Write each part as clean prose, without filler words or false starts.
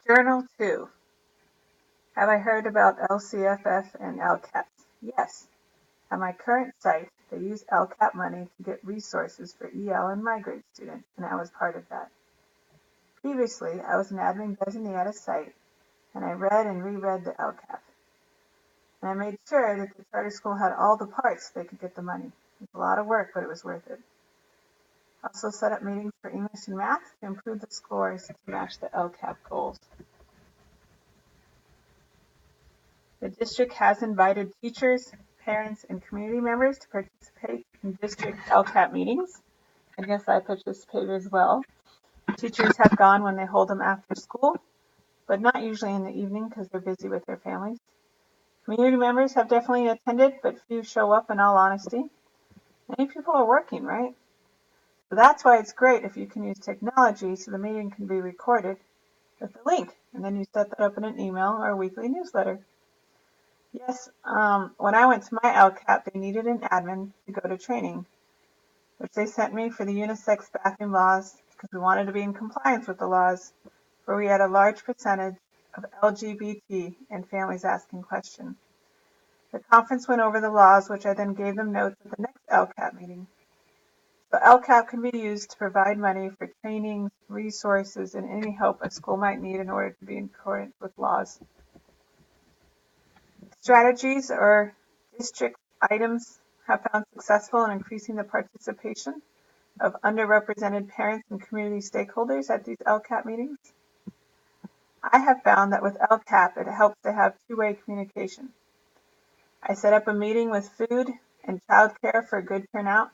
Journal 2. Have I heard about LCFF and LCAP? Yes. At my current site, they use LCAP money to get resources for EL and migrant students, and I was part of that. Previously, I was an admin designee at a site, and I read and reread the LCAP. And I made sure that the charter school had all the parts so they could get the money. It was a lot of work, but it was worth it. I also set up meetings for English and math to improve the scores to match the LCAP goals. The district has invited teachers, parents, and community members to participate in district LCAP meetings. I guess I participated as well. Teachers have gone when they hold them after school, but not usually in the evening because they're busy with their families. Community members have definitely attended, but few show up in all honesty. Many people are working, right? So that's why it's great if you can use technology so the meeting can be recorded with the link, and then you set that up in an email or a weekly newsletter. Yes, when I went to my LCAP, they needed an admin to go to training, which they sent me for the unisex bathroom laws because we wanted to be in compliance with the laws, where we had a large percentage of LGBT and families asking questions. The conference went over the laws, which I then gave them notes at the next LCAP meeting. So LCAP can be used to provide money for trainings, resources, and any help a school might need in order to be in accordance with laws. Strategies or district items have found successful in increasing the participation of underrepresented parents and community stakeholders at these LCAP meetings. I have found that with LCAP, it helps to have two-way communication. I set up a meeting with food and childcare for a good turnout,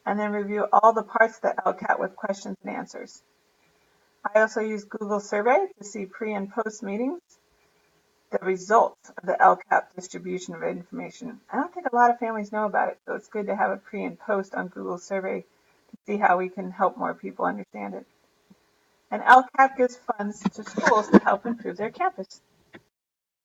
and then review all the parts of the LCAP with questions and answers. I also use Google Survey to see pre and post meetings, the results of the LCAP distribution of information. I don't think a lot of families know about it, so it's good to have a pre and post on Google Survey to see how we can help more people understand it. And LCAP gives funds to schools to help improve their campus.